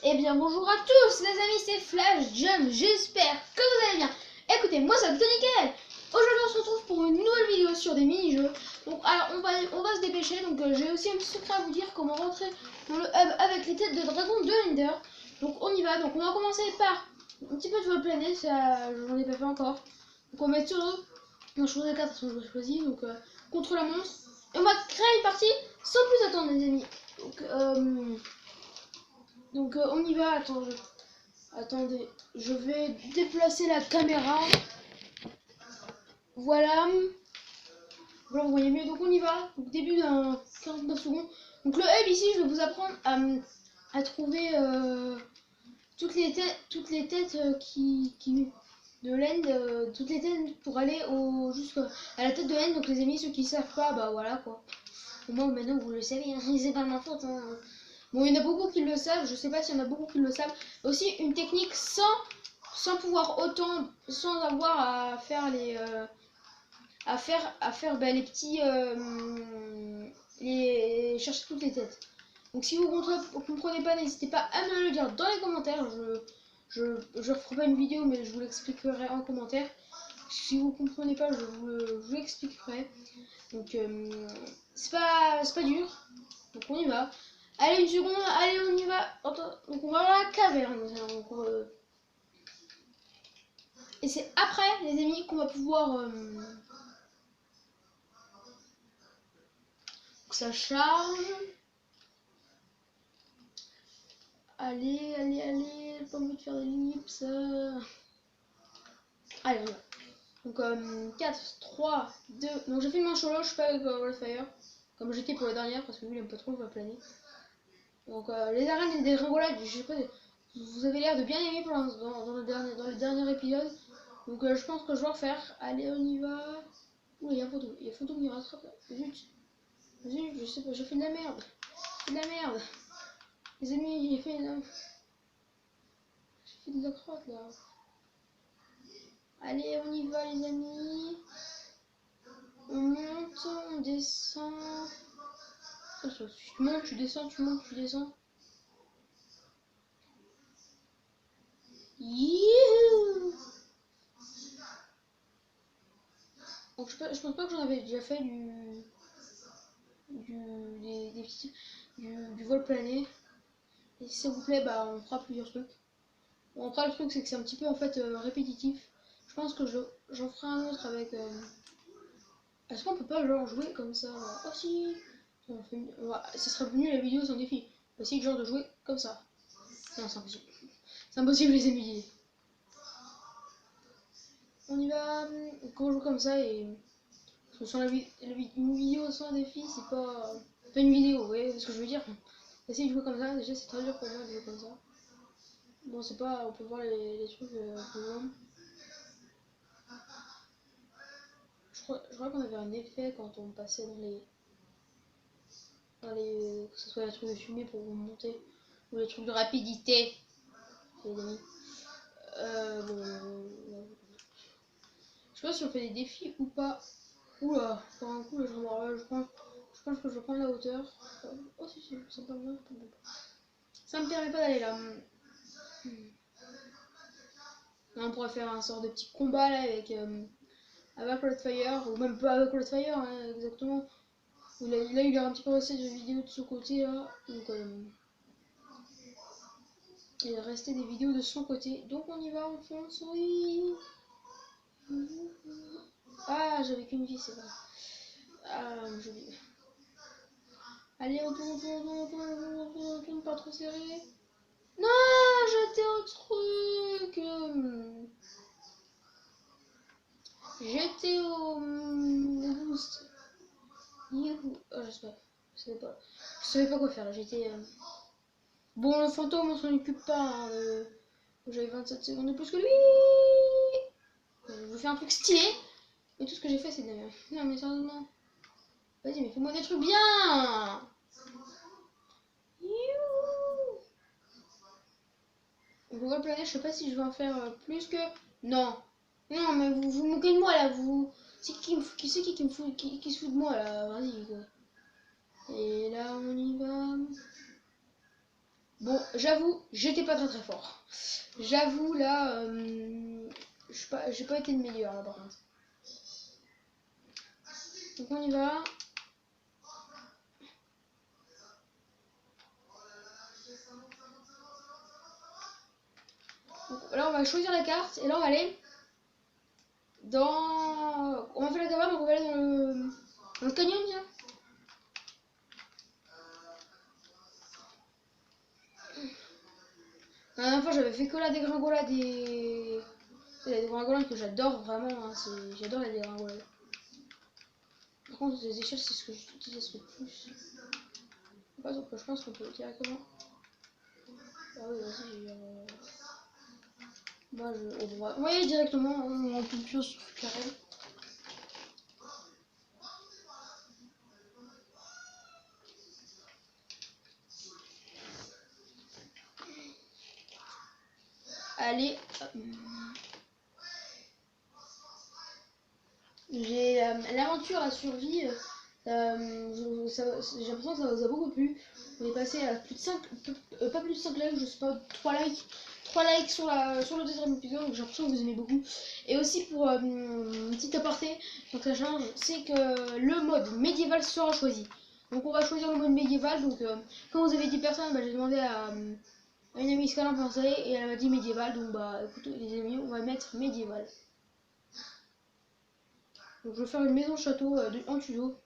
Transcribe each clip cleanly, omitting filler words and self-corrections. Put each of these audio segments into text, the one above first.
Eh bien bonjour à tous les amis, c'est Flash Jump, j'espère que vous allez bien. Écoutez, moi ça va plutôt nickel. Aujourd'hui on se retrouve pour une nouvelle vidéo sur des mini-jeux. Donc alors on va se dépêcher, donc j'ai aussi un petit secret à vous dire comment rentrer dans le hub avec les têtes de dragon de Ender. Donc on y va, donc on va commencer par un petit peu de vol plané, ça j'en ai pas fait encore. Donc on va mettre sur eux, on choisit 4, je vais choisir, donc contre la monstre. Et on va créer une partie sans plus attendre les amis. Donc on y va, attendez, je vais déplacer la caméra. Voilà. Voilà, vous voyez mieux, donc on y va. Donc début d'un 49 secondes. Donc le hub ici, je vais vous apprendre à trouver toutes les têtes de l'end, toutes les têtes pour aller jusqu'à la tête de l'end. Donc les amis, ceux qui savent pas, bah voilà quoi. Au moins maintenant vous le savez, hein, c'est pas ma faute. Hein. Bon, il y en a beaucoup qui le savent, je sais pas s'il y en a beaucoup qui le savent. Aussi une technique sans pouvoir autant, sans avoir à faire les les petits chercher toutes les têtes. Donc si vous comprenez pas, n'hésitez pas à me le dire dans les commentaires. Je referai pas une vidéo, mais je vous l'expliquerai en commentaire. Si vous comprenez pas, je vous l'expliquerai. Donc c'est pas dur. Donc on y va. Allez, une seconde, allez, on y va. Attends, donc on va à la caverne. Donc, et c'est après, les amis, qu'on va pouvoir... que ça charge. Allez, pas envie de faire des l'ellipse. Allez, on y va. Donc 4, 3, 2... Donc j'ai fait une manche solo, je suis pas avec Wildfire. Comme j'étais pour la dernière, parce que lui il aime pas trop, il va planer. Donc les arènes et des dégringolades, je sais pas... Vous avez l'air de bien aimer pour dans le dernier épisode. Donc je pense que je vais refaire. Allez, on y va. Ouh, il y a Phantom qui rattrape là. Zut, je sais pas, j'ai fait de la merde. J'ai fait de la merde. Les amis, j'ai fait de la crotte là. Allez, on y va les amis. On monte, on descend. Attention, tu montes, tu descends, tu montes, tu descends. Youhou! Donc je pense pas que j'en avais déjà fait du vol plané. Et si ça vous plaît, bah on fera plusieurs trucs. Bon, après le truc c'est que c'est un petit peu en fait répétitif. Je pense que j'en ferai un autre avec... Est-ce qu'on peut pas genre jouer comme ça? Oh si, ça serait venu la vidéo sans défi. On va essayer genre de jouer comme ça. Non, c'est impossible. C'est impossible les amis. On y va. Quand on joue comme ça et... Parce que sans une vidéo sans défi, c'est pas une vidéo, vous voyez ce que je veux dire? Essayer de jouer comme ça, déjà c'est très dur pour moi de jouer comme ça. Bon, c'est pas... On peut voir les trucs plus loin. Je crois qu'on avait un effet quand on passait que ce soit les trucs de fumée pour vous monter, ou les trucs de rapidité, les amis. Bon, je sais pas si on fait des défis ou pas. Oula, pour un coup, je pense que je vais prendre la hauteur. Oh si, ça me permet pas. Ça me permet pas d'aller là. Là, on pourrait faire un sort de petit combat là avec Wildfire, ou même pas avec Wildfire, hein, exactement. Là, il a un petit peu resté de vidéos de son côté là. Donc, il restait des vidéos de son côté. Donc on y va, on fonce, oui. Ah, j'avais qu'une vie, c'est vrai. Ah, joli. Allez, on tourne, pas trop serré. Non, j'étais au truc. J'étais au boost. Youhou. Oh, je savais pas quoi faire. J'étais... Bon, le fantôme, on s'en occupe pas. Hein, j'avais 27 secondes de plus que lui. Je vous fais un truc stylé. Et tout ce que j'ai fait, c'est de la merde. Non, mais sérieusement. Vas-y, mais fais-moi des trucs bien. Google Planet, je sais pas si je vais en faire plus que... Non. Non, mais vous moquez de moi, là. C'est qui se fout de moi, là. Vas-y, quoi. Et là, on y va. Bon, j'avoue, j'étais pas très fort. J'avoue, là, j'ai pas été le meilleur, là, par contre. Donc on y va. Donc, là, on va choisir la carte, et là, on va aller dans... On va faire la caverne, donc on va aller dans le canyon, tiens. La dernière fois, j'avais fait que la dégringolade des... La dégringolade que j'adore vraiment, hein, j'adore la dégringolade. Par contre, les échelles, c'est ce que j'utilise le plus. Pas, donc je pense qu'on peut directement... Ah oui, vas-y, bah, on va y aller directement, on peut plus sur le carré. Allez, j'ai l'aventure à survie. J'ai l'impression que ça vous a beaucoup plu. On est passé à plus de 5, pas plus de 5 likes, je sais pas, 3 likes. 3 likes sur le deuxième épisode, donc j'ai l'impression que vous aimez beaucoup. Et aussi pour un petit aparté, donc ça change, c'est que le mode médiéval sera choisi. Donc on va choisir le mode médiéval, donc quand vous avez dit personne, bah, j'ai demandé à une amie ce qu'elle en pensait et elle m'a dit médiéval, donc bah écoutez les amis, on va mettre médiéval. Donc je vais faire une maison château en tuto.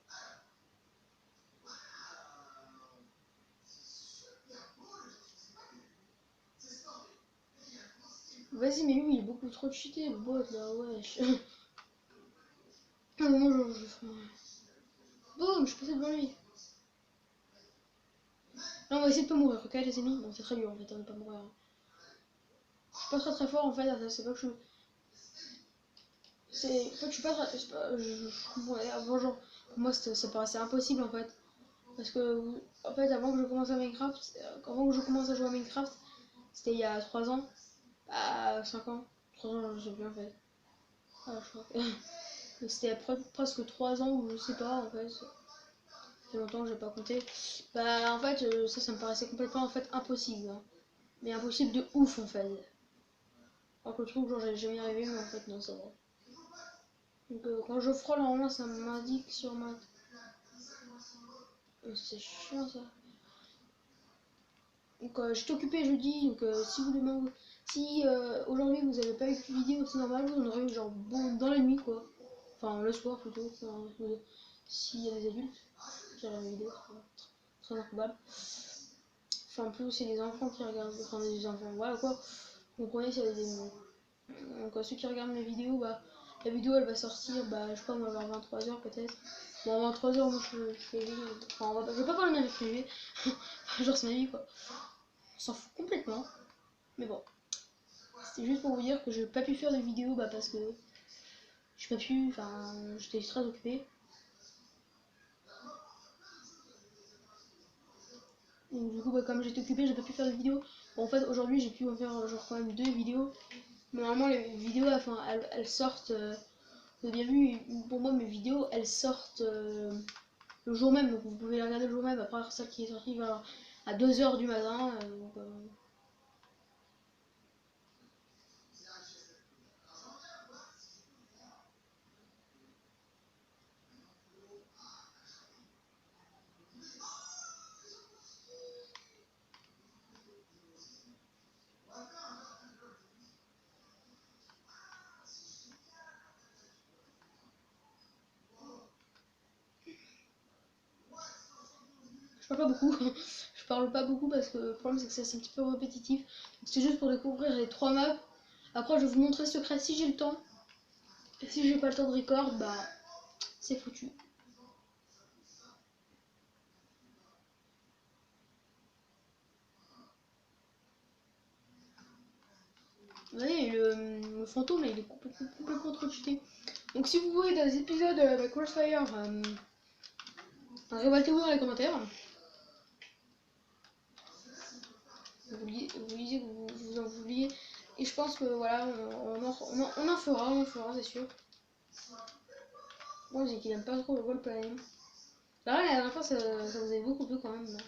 Vas-y, mais lui il est beaucoup trop cheaté le bot là, wesh. Ah, moi je ferai. Boum, je suis passé devant lui. Là on va essayer de pas mourir, ok les amis. Bon c'est très dur en fait, on ne pas mourir. Je suis pas très fort en fait, c'est pas que je... C'est... En fait je suis pas très... Ouais, avant genre, pour moi ça paraissait impossible en fait. Parce que en fait avant que je commence à Minecraft, avant que je commence à jouer à Minecraft, c'était il y a 3 ans. À 5 ans. 3 ans je sais plus en fait. Ah, je crois que... C'était presque 3 ans ou je sais pas en fait. Ça fait longtemps que j'ai pas compté. Bah en fait ça me paraissait complètement en fait impossible. Hein. Mais impossible de ouf en fait. Alors que le truc genre j'allais jamais y arriver mais en fait non ça va. Donc quand je frôle normalement ça m'indique sur ma... C'est chiant ça. Donc j'étais occupé jeudi donc si vous demandez... Si aujourd'hui vous avez pas eu de vidéo c'est normal vous en aurez eu genre bon, dans la nuit quoi. Enfin le soir plutôt. S'il y a des adultes qui regardent la vidéo, très improbable. Enfin plus c'est des enfants qui regardent, enfin des enfants, voilà quoi. Vous comprenez s'il y a des... Donc ceux qui regardent mes vidéos, bah la vidéo elle va sortir, bah je sais pas moi vers 23h peut-être. Bon 23h moi je fais... Enfin je vais pas parler de ma vie privée, genre c'est ma vie quoi. On s'en fout complètement. Mais bon. C'était juste pour vous dire que j'ai pas pu faire de vidéo bah parce que j'ai pas pu, enfin j'étais très occupée. Donc du coup bah, comme j'étais occupée j'ai pas pu faire de vidéo. Bon, en fait aujourd'hui j'ai pu en faire genre quand même 2 vidéos. Normalement les vidéos enfin, elles sortent, vous avez bien vu pour moi mes vidéos elles sortent le jour même. Donc vous pouvez les regarder le jour même après celle qui est sortie à 2h du matin. Je parle pas beaucoup. Je parle pas beaucoup parce que le problème c'est que c'est un petit peu répétitif. C'est juste pour découvrir les 3 maps. Après je vais vous montrer le secret si j'ai le temps. Et si j'ai pas le temps de record, bah c'est foutu. Vous voyez, le fantôme là, il est complètement trop cheaté. Donc si vous voulez dans les épisodes avec Crossfire, révoltez-vous dans les commentaires. Vous disiez que vous en vouliez. Et je pense que voilà, on en fera, c'est sûr. Moi, j'ai qu'il aime pas trop le roleplay. Là, la dernière fois, ça vous avait beaucoup plu quand même. Là.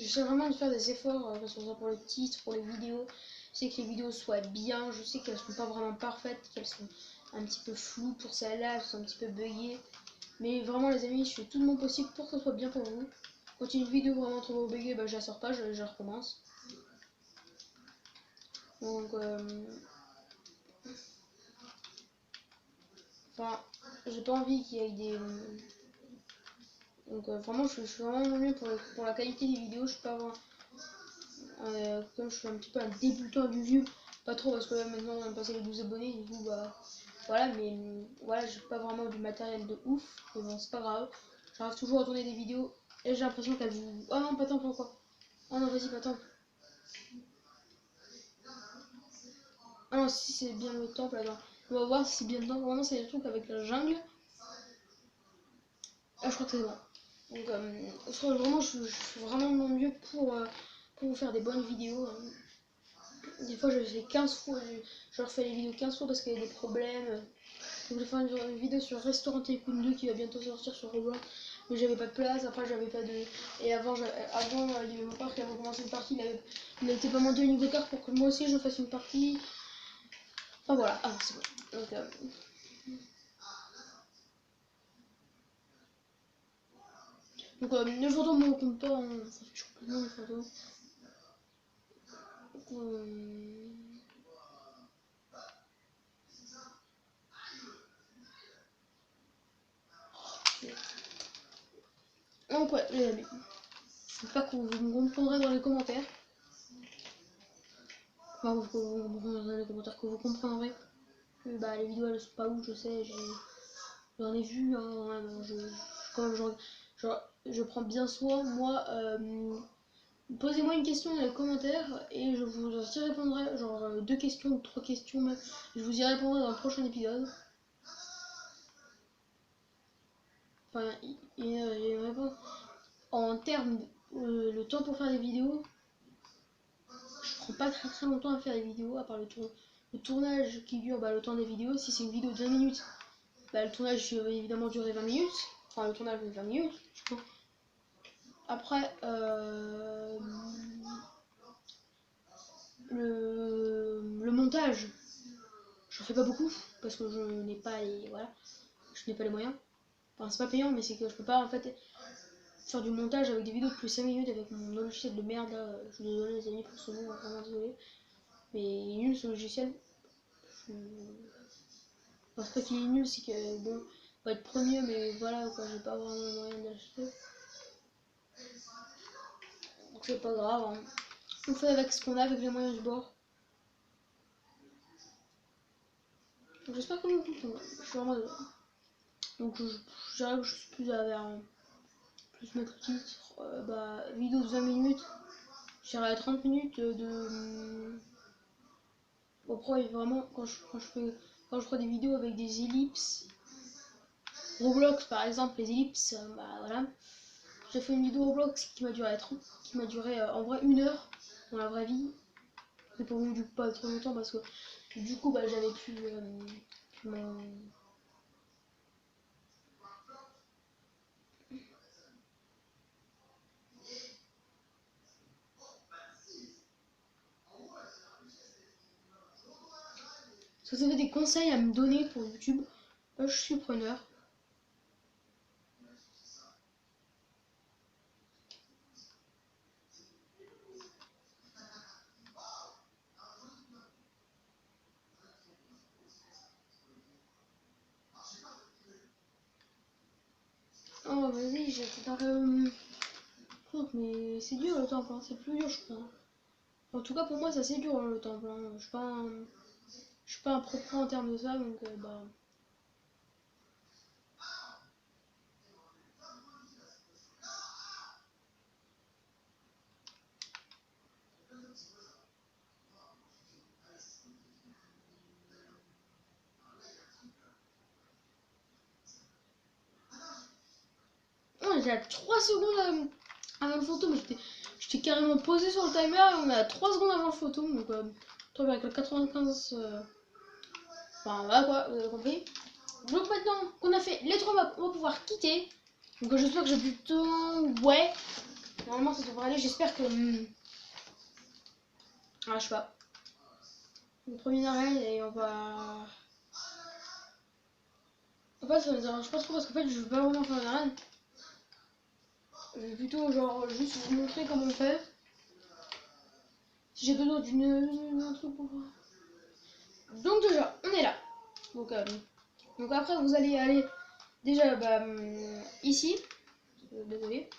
j'essaie vraiment de faire des efforts, que ce soit pour le titre, pour les vidéos. Je sais que les vidéos soient bien, je sais qu'elles sont pas vraiment parfaites, qu'elles sont un petit peu floues pour celles-là, elles sont un petit peu buggées. Mais vraiment les amis, je fais tout de mon possible pour que ce soit bien pour vous. Quand une vidéo vraiment trop buggée, bah, je la sors pas, je recommence. Donc, enfin, j'ai pas envie qu'il y ait des... Donc vraiment, je suis vraiment mieux pour la qualité des vidéos. Je suis pas vraiment... comme je suis un petit peu un débutant du YouTube, pas trop parce que là maintenant on a passé les 12 abonnés, du coup bah voilà, mais voilà, j'ai pas vraiment du matériel de ouf, mais bon, c'est pas grave. J'arrive toujours à tourner des vidéos et j'ai l'impression qu'elles vous... Oh non, pas temple encore. Oh non, vas-y, pas temple. Ah non, si c'est bien le temple, alors on va voir si c'est bien le temple. Vraiment, c'est le truc avec la jungle. Ah, je crois que c'est bon. Donc, vraiment, je fais vraiment de mon mieux pour vous faire des bonnes vidéos. Des fois, je fais 15 fois, je refais les vidéos 15 fois parce qu'il y a des problèmes. Donc, je vais faire une vidéo sur Restaurant Tycoon 2 qui va bientôt sortir sur Roblox. Mais j'avais pas de place, après j'avais pas de... Et avant il y avait mon père qui avait commencé une partie, il a été pas monté au niveau 4 pour que moi aussi je fasse une partie. Enfin voilà, ah c'est bon. Donc, les photos me comptent pas, hein. Ça fait complètement les photos. Donc ouais, les amis. J'espère que vous me comprendrez dans les commentaires. Enfin, que vous me comprendrez dans les commentaires, que vous comprendrez que bah, les vidéos elles sont pas ouf, je sais, j'en ai vu, hein, quand même, je prends bien soin, moi, posez-moi une question dans les commentaires et je vous y répondrai, genre 2 questions ou 3 questions même, je vous y répondrai dans le prochain épisode. Enfin, il y a une réponse. En termes le temps pour faire des vidéos, je prends pas très longtemps à faire des vidéos, à part le tournage qui dure le temps des vidéos. Si c'est une vidéo de 20 minutes, le tournage va évidemment durer 20 minutes. Enfin, le tournage va 20 minutes, je pense. Après, le montage, j'en fais pas beaucoup parce que je n'ai pas les, voilà, je n'ai pas les moyens. Enfin, c'est pas payant, mais c'est que je peux pas en fait faire du montage avec des vidéos de plus 5 minutes avec mon logiciel de merde. Là. Je suis désolé les amis pour ce mot, vraiment désolé. Mais il est nul ce logiciel. Enfin, c'est pas qu'il est nul, c'est que bon, va être premier, mais voilà quoi, j'ai pas vraiment le moyen d'acheter. Donc c'est pas grave, hein. On fait avec ce qu'on a, avec les moyens du bord. Donc j'espère que vous comprenez. Je suis vraiment désolé. Donc j'arrive que je suis plus à vers plus mettre le titre, vidéo de 20 minutes. J'irai à 30 minutes de. Après vraiment quand je ferai des vidéos avec des ellipses. Roblox par exemple, les ellipses, voilà. J'ai fait une vidéo Roblox qui m'a duré en vrai 1 heure dans la vraie vie. Mais pour vous du coup pas trop longtemps parce que du coup j'avais plus mon. Si vous avez des conseils à me donner pour YouTube, je suis preneur. Oh vas-y, j'étais dans le truc, mais c'est dur le temple, hein. C'est plus dur je crois. En tout cas pour moi ça c'est dur le temple, hein. Je suis pas un pro en termes de ça, donc On est à 3 secondes avant le photo, mais j'étais carrément posé sur le timer et on est à 3 secondes avant le photo, donc toi avec le 95, enfin voilà quoi, vous avez compris. Donc maintenant qu'on a fait les 3 maps, on va pouvoir quitter. Donc j'espère que j'ai du temps, ouais. Normalement ça devrait aller, j'espère que... Ah, je sais pas. Une première arène et on va... En fait ça me dérange pas trop parce qu'en fait je veux pas vraiment faire une arène. Je vais plutôt genre juste vous montrer comment on fait. Si j'ai besoin d'un truc pour... Donc déjà, on est là. Donc après vous allez aller déjà ici. Désolé.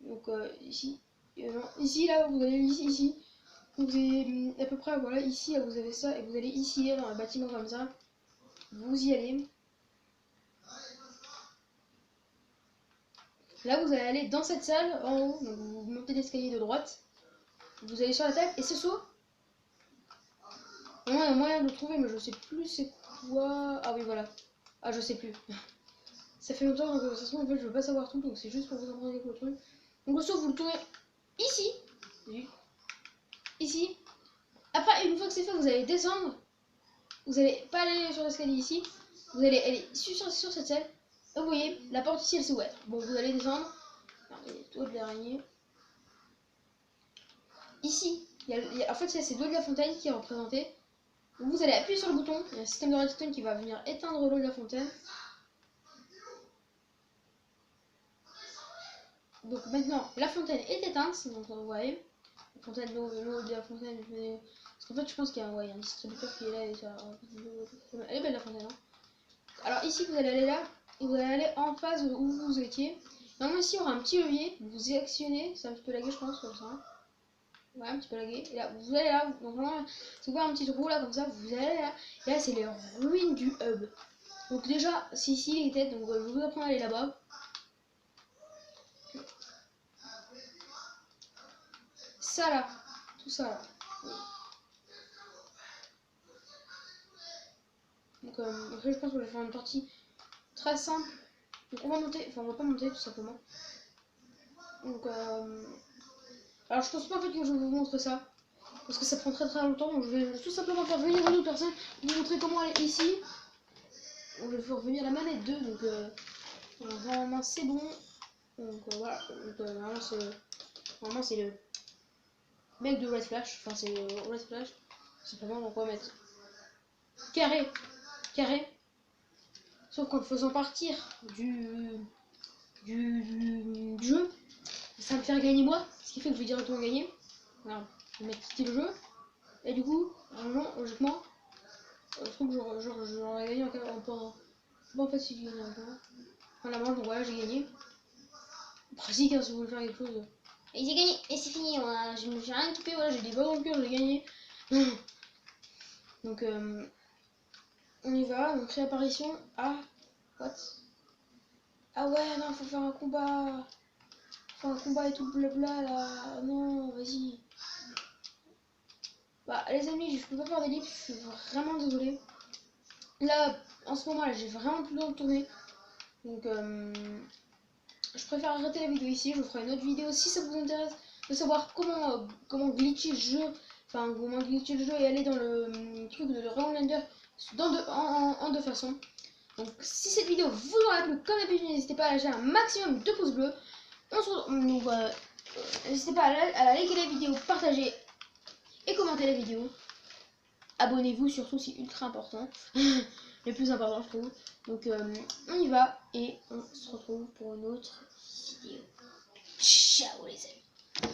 Donc ici. Non, ici là vous allez ici. Donc vous avez à peu près voilà ici là, vous avez ça et vous allez ici dans un bâtiment comme ça. Vous y allez. Là vous allez aller dans cette salle en haut. Donc vous montez l'escalier de droite. Vous allez sur la table et ce saut. Il y a moyen de le trouver mais je sais plus c'est quoi. Ah oui voilà. Ah je sais plus. Ça fait longtemps que ça se trouve en fait je veux pas savoir tout donc c'est juste pour vous apprendre le truc. Donc le saut vous le tournez ici. Ici. Après une fois que c'est fait vous allez descendre. Vous allez pas aller sur l'escalier ici. Vous allez aller sur cette salle. Et vous voyez la porte ici elle s'est ouverte. Bon vous allez descendre. Il y a des doigts de l'araignée. Ici. En fait c'est l'eau de la fontaine qui est représentée. Donc vous allez appuyer sur le bouton. Il y a un système de redstone qui va venir éteindre l'eau de la fontaine. Donc maintenant la fontaine est éteinte, donc vous voyez, la fontaine l'eau de la fontaine, parce qu'en fait je pense qu'il y a un distributeur qui est là et ça, elle est belle la fontaine. Hein. Alors ici vous allez aller là et vous allez aller en face où vous étiez. Normalement ici il y aura un petit levier, vous actionnez, c'est un petit peu lagué je pense comme ça. Ouais un petit peu lagué. Et là vous allez là, donc normalement vous voyez un petit trou là comme ça, vous allez là, et là c'est les ruines du hub. Donc déjà c'est ici les têtes, donc je vais vous apprendre à aller là-bas. Ça là, tout ça là. Donc après je pense qu'on va faire une partie très simple. Donc on va monter, enfin on va pas monter tout simplement. Donc alors je pense pas en fait que je vais vous montrer ça. Parce que ça prend très longtemps. Donc je vais tout simplement faire venir une autre personne. Vous montrer comment aller ici. Donc je vais faire venir la manette 2. Donc normalement c'est bon. Donc voilà. Donc, normalement c'est le mec de Red Flash. Enfin c'est Red Flash. Simplement donc on va mettre carré. Sauf qu'en le faisant partir du jeu, ça va me faire gagner moi, ce qui fait que je vais directement gagner. Voilà, je vais mettre quitter le jeu. Et du coup, logiquement, je trouve que j'aurais gagné en point. Bon, en fait, si j'ai gagné en point. Enfin, la manche, donc voilà, j'ai gagné. Pratique, hein, si vous voulez faire quelque chose. Et j'ai gagné, et c'est fini, je me suis rien équipé, voilà, j'ai des balles dans le cœur, j'ai gagné. Donc, on y va, donc réapparition. Ah, what? Ah ouais, non, faut faire un combat. Faut un combat et tout le blabla là. Non, vas-y. Bah, les amis, je peux pas faire des livres, je suis vraiment désolée. Là, en ce moment, là, j'ai vraiment plus le temps de tourner. Donc, je préfère arrêter la vidéo ici. Je vous ferai une autre vidéo si ça vous intéresse de savoir comment glitcher le jeu. Enfin, comment glitcher le jeu et aller dans le truc de Reallander en deux façons. Donc, si cette vidéo vous aura plu, comme d'habitude, n'hésitez pas à lâcher un maximum de pouces bleus. N'hésitez pas à liker la vidéo, partager et commenter la vidéo. Abonnez-vous surtout, c'est ultra important. Le plus important je trouve. Donc on y va et on se retrouve pour une autre vidéo. Ciao les amis.